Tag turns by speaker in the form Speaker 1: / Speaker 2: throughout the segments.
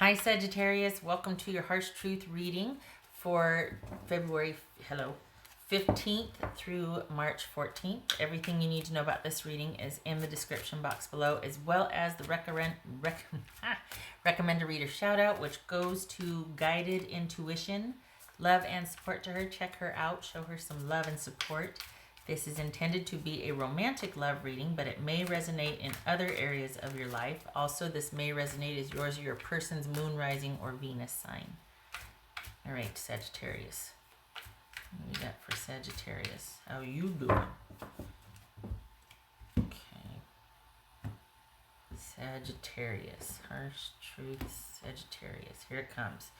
Speaker 1: Hi Sagittarius, welcome to your Harsh Truth reading for February 15th through March 14th. Everything you need to know about this reading is in the description box below, as well as the recommend a reader shout out, which goes to Guided Intuition. Love and support to her. Check her out, show her some love and support. This is intended to be a romantic love reading, but it may resonate in other areas of your life. Also, this may resonate as yours or your person's moon, rising, or Venus sign. All right, Sagittarius. What do we got for Sagittarius? How you doing? Okay. Sagittarius. Harsh Truth, Sagittarius. Here it comes.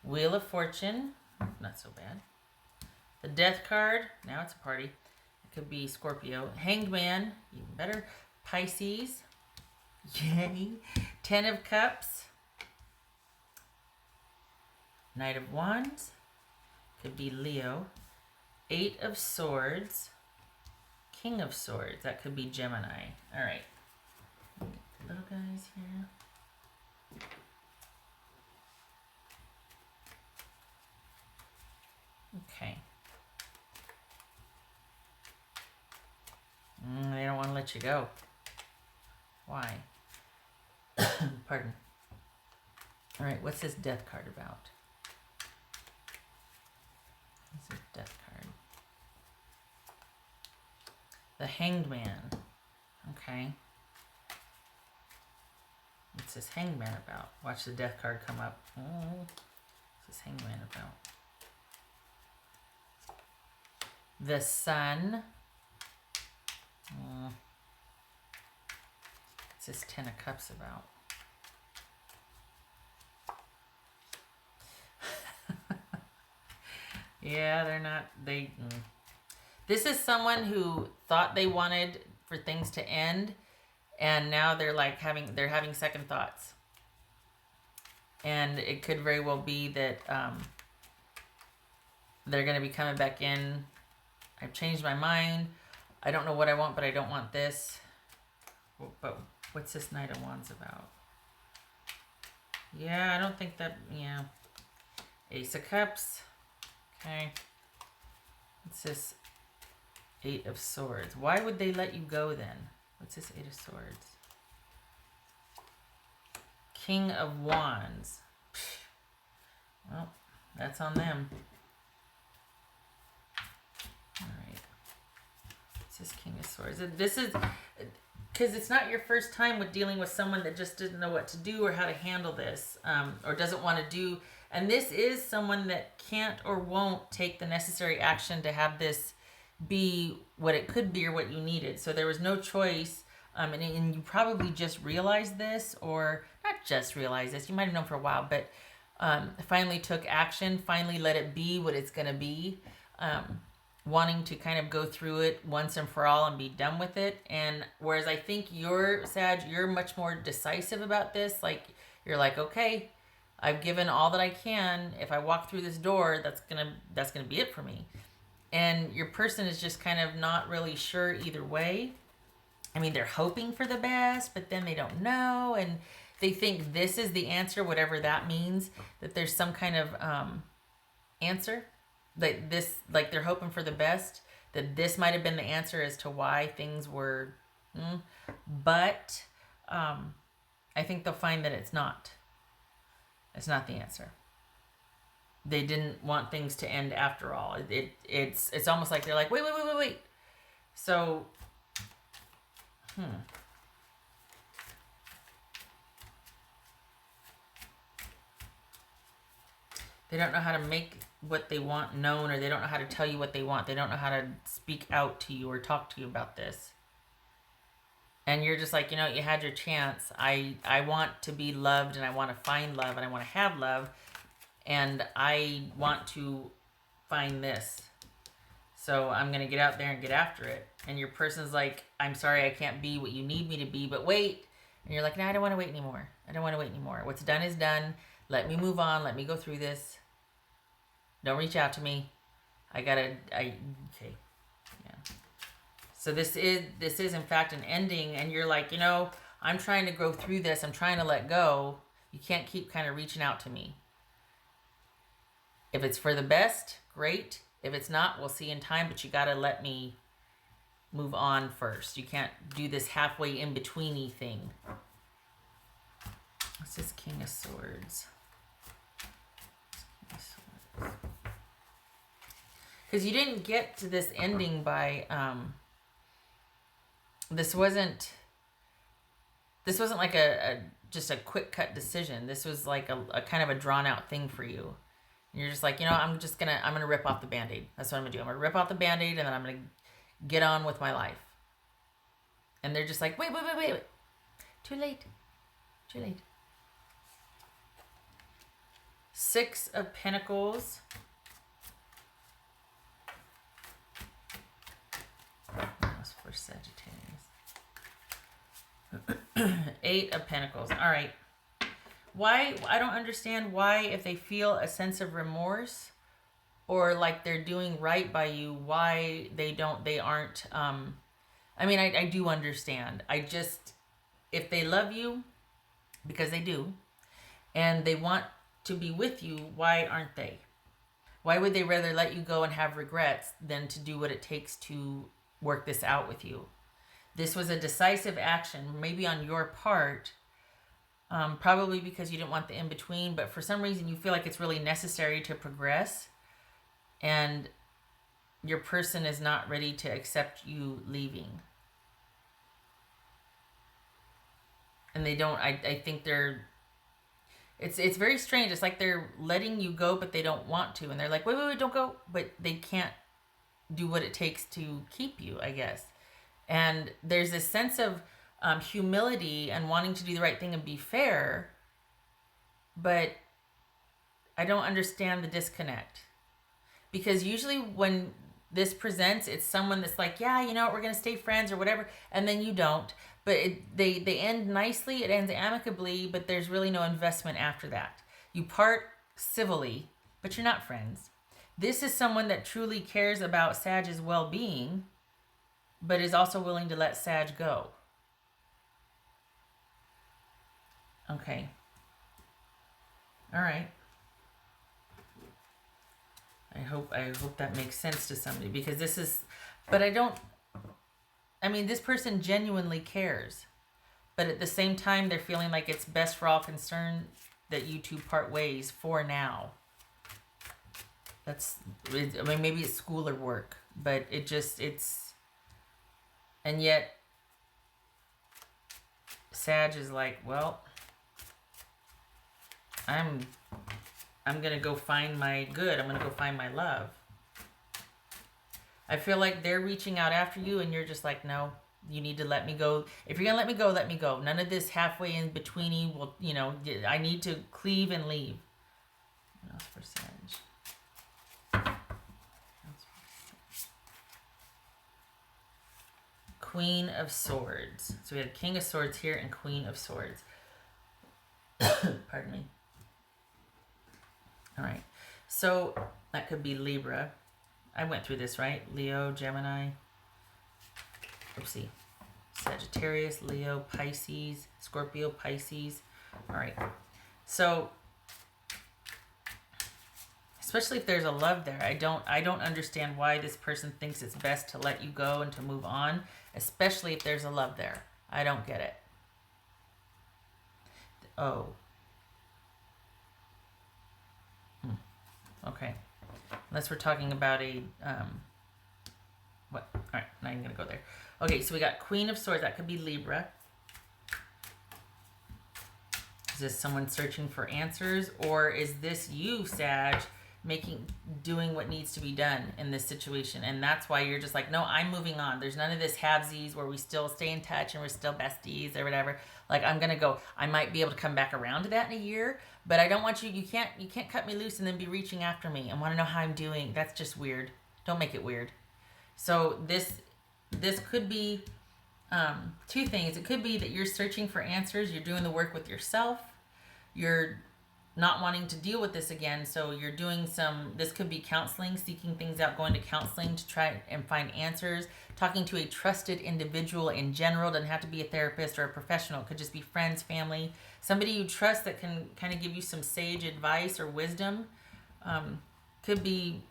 Speaker 1: Wheel of Fortune. Not so bad. The Death card. Now it's a party. Could be Scorpio. Hanged Man, even better. Pisces. Yay. 10 of Cups. Knight of Wands. Could be Leo. 8 of Swords. King of Swords. That could be Gemini. All right. Little guys here. Okay. They don't want to let you go. Why? Pardon. All right, what's this Death card about? What's this Death card? The Hanged Man. Okay. What's this Hanged Man about? Watch the Death card come up. Oh, what's this Hanged Man about? The Sun. What's this 10 of Cups about? Yeah, they're not, This is someone who thought they wanted for things to end, and now they're like having second thoughts. And it could very well be that they're going to be coming back in. I've changed my mind. I don't know what I want, but I don't want this. But what's this Knight of Wands about? Yeah, I don't think that, yeah. Ace of Cups. Okay. What's this 8 of Swords? Why would they let you go then? What's this 8 of Swords? King of Wands. Well, that's on them. All right. What's this King of Swords? This is, because it's not your first time with dealing with someone that just doesn't know what to do or how to handle this, or doesn't want to do. And this is someone that can't or won't take the necessary action to have this be what it could be or what you needed. So there was no choice. And you probably just realized this, or not just realized this. You might have known for a while, but finally took action, finally let it be what it's going to be. Wanting to kind of go through it once and for all and be done with it. And whereas I think you're, Sag, you're much more decisive about this. Like, you're like, okay, I've given all that I can. If I walk through this door, that's gonna be it for me. And your person is just kind of not really sure either way. I mean, they're hoping for the best, but then they don't know. And they think this is the answer, whatever that means, that there's some kind of answer. Like this, like they're hoping for the best, that this might have been the answer as to why things were, but I think they'll find that it's not the answer. They didn't want things to end after all. It's almost like they're like, wait. So, they don't know how to make what they want known, or they don't know how to tell you what they want. They don't know how to speak out to you or talk to you about this. And you're just like, you had your chance. I want to be loved, and I want to find love, and I want to have love, and I want to find this. So I'm going to get out there and get after it. And your person's like, I'm sorry, I can't be what you need me to be, but wait. And you're like, no, I don't want to wait anymore. What's done is done. Let me move on. Let me go through this. Don't reach out to me. Okay. Yeah. So this is in fact an ending, and you're like, I'm trying to go through this. I'm trying to let go. You can't keep kind of reaching out to me. If it's for the best, great. If it's not, we'll see in time, but you got to let me move on first. You can't do this halfway in betweeny thing. What's this King of Swords? Because you didn't get to this ending by this wasn't like a just a quick cut decision. This was like a kind of a drawn out thing for you. And you're just like, you know, I'm gonna rip off the Band-Aid. That's what I'm gonna do. I'm gonna rip off the Band-Aid and then I'm gonna get on with my life. And they're just like, wait. Too late. Six of Pentacles. That's for Sagittarius. Eight of Pentacles. All right. Why? I don't understand why, if they feel a sense of remorse or like they're doing right by you, why they aren't. I mean, I do understand. If they love you, because they do, and they want to be with you, why aren't they? Why would they rather let you go and have regrets than to do what it takes to work this out with you? This was a decisive action, maybe on your part, probably because you didn't want the in-between, but for some reason you feel like it's really necessary to progress, and your person is not ready to accept you leaving. And they don't, I think they're, it's very strange. It's like they're letting you go, but they don't want to. And they're like, wait, don't go. But they can't do what it takes to keep you, I guess. And there's this sense of humility and wanting to do the right thing and be fair. But I don't understand the disconnect. Because usually when this presents, it's someone that's like, yeah, you know what, we're going to stay friends or whatever. And then you don't. But they end nicely, it ends amicably, but there's really no investment after that. You part civilly, but you're not friends. This is someone that truly cares about Sag's well-being, but is also willing to let Sag go. Okay. All right. I hope that makes sense to somebody, because this is, but this person genuinely cares, but at the same time, they're feeling like it's best for all concerned that you two part ways for now. Maybe it's school or work, but and yet Sag is like, well, I'm going to go find my good. I'm going to go find my love. I feel like they're reaching out after you and you're just like, no, you need to let me go. If you're going to let me go, let me go. None of this halfway in betweeny will, I need to cleave and leave. What else for Sag? Queen of Swords. So we had King of Swords here and Queen of Swords. Pardon me. All right. So that could be Libra. I went through this, right? Leo, Gemini. Oopsie. Sagittarius, Leo, Pisces, Scorpio, Pisces. All right. So especially if there's a love there, I don't understand why this person thinks it's best to let you go and to move on, especially if there's a love there. I don't get it. Oh. Okay. Unless we're talking about a what? All right, not even gonna go there. Okay, so we got Queen of Swords. That could be Libra. Is this someone searching for answers, or is this you, Sag, doing what needs to be done in this situation? And that's why you're just like, no, I'm moving on. There's none of this halvesies where we still stay in touch and we're still besties or whatever. Like, I'm gonna go. I might be able to come back around to that in a year, but I don't want you. You can't cut me loose and then be reaching after me and want to know how I'm doing. That's just weird. Don't make it weird. So this could be two things. It could be that you're searching for answers. You're doing the work with yourself. You're not wanting to deal with this again. So you're doing this could be counseling, seeking things out, going to counseling to try and find answers, talking to a trusted individual in general. Doesn't have to be a therapist or a professional. It could just be friends, family, somebody you trust that can kind of give you some sage advice or wisdom. Could be,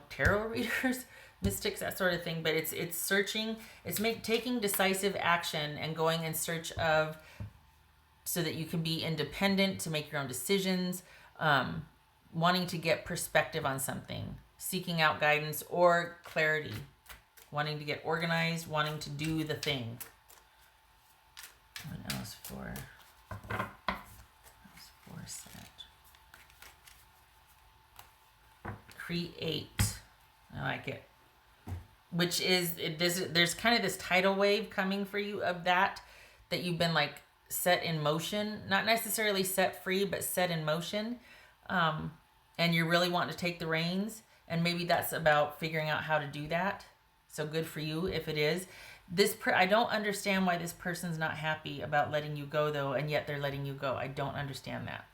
Speaker 1: tarot readers, mystics, that sort of thing. But it's searching, taking decisive action and going in search of, so that you can be independent to make your own decisions, wanting to get perspective on something, seeking out guidance or clarity, wanting to get organized, wanting to do the thing. What else for set? Create. I like it. Which is, there's kind of this tidal wave coming for you of that you've been like set in motion, not necessarily set free, but set in motion. And you're really wanting to take the reins, and maybe that's about figuring out how to do that. So good for you if it is. I don't understand why this person's not happy about letting you go though, and yet they're letting you go. I don't understand that.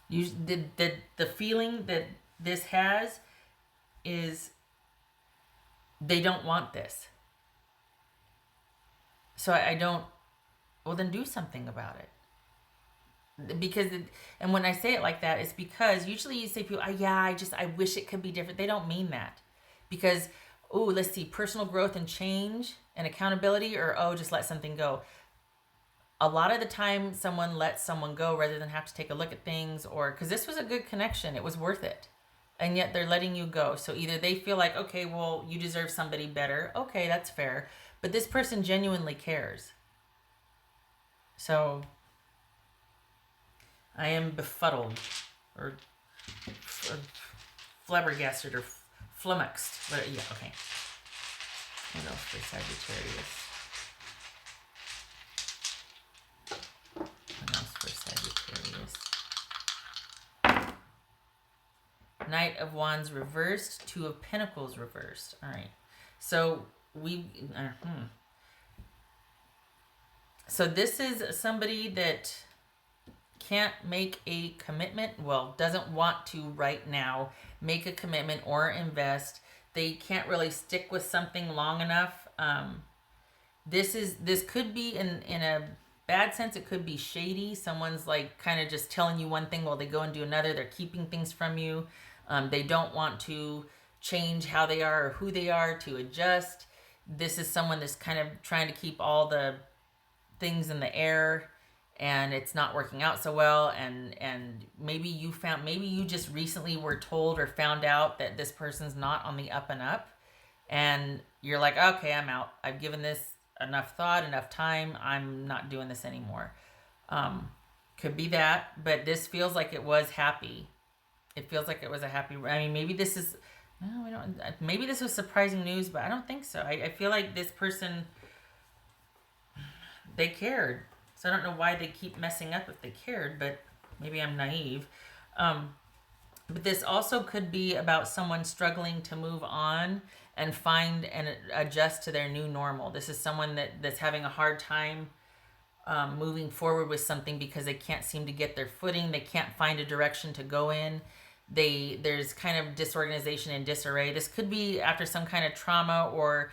Speaker 1: The feeling that this has is they don't want this. So I don't. Well, then do something about it. Because, and when I say it like that, it's because usually you say people, I wish it could be different. They don't mean that. Because, let's see, personal growth and change and accountability, or, just let something go. A lot of the time, someone lets someone go rather than have to take a look at things, or, because this was a good connection, it was worth it. And yet they're letting you go. So either they feel like, okay, well, you deserve somebody better. Okay, that's fair. But this person genuinely cares. So I am befuddled or flabbergasted or flummoxed. But yeah, okay. What else for Sagittarius? What else for Sagittarius? Knight of Wands reversed, Two of Pentacles reversed. All right. So So this is somebody that can't make a commitment, doesn't want to right now make a commitment or invest. They can't really stick with something long enough. This could be in a bad sense, it could be shady. Someone's like kind of just telling you one thing while they go and do another. They're keeping things from you. They don't want to change how they are or who they are, to adjust. This is someone that's kind of trying to keep all the things in the air, and it's not working out so well. And maybe you just recently were told or found out that this person's not on the up and up, and you're like, okay, I'm out. I've given this enough thought, enough time. I'm not doing this anymore. Could be that, but this feels like it was happy. It feels like it was a happy. I mean, maybe this is. No, we don't. Maybe this was surprising news, but I don't think so. I feel like this person, they cared. So I don't know why they keep messing up if they cared, but maybe I'm naive. But this also could be about someone struggling to move on and find and adjust to their new normal. This is someone that's having a hard time moving forward with something because they can't seem to get their footing. They can't find a direction to go in. There's kind of disorganization and disarray. This could be after some kind of trauma or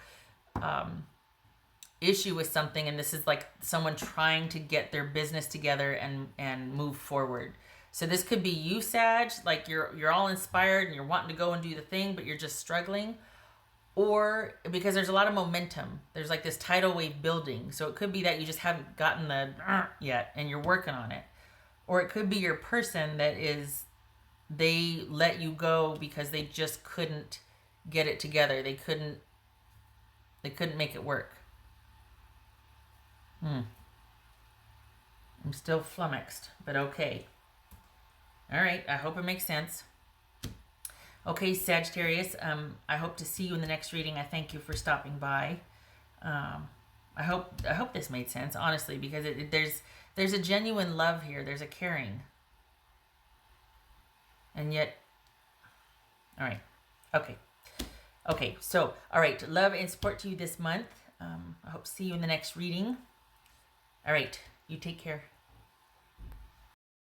Speaker 1: issue with something, and this is like someone trying to get their business together and move forward. So this could be you, Sag, like you're all inspired and you're wanting to go and do the thing, but you're just struggling. Or because there's a lot of momentum, there's like this tidal wave building. So it could be that you just haven't gotten the yet and you're working on it. Or it could be your person that is, they let you go because they just couldn't get it together. They couldn't make it work. I'm still flummoxed, but okay. All right, I hope it makes sense. Okay, Sagittarius, I hope to see you in the next reading. I thank you for stopping by. I hope this made sense, honestly, because there's a genuine love here. There's a caring. And yet, all right. Okay, so, all right, love and support to you this month. I hope to see you in the next reading. All right, you take care.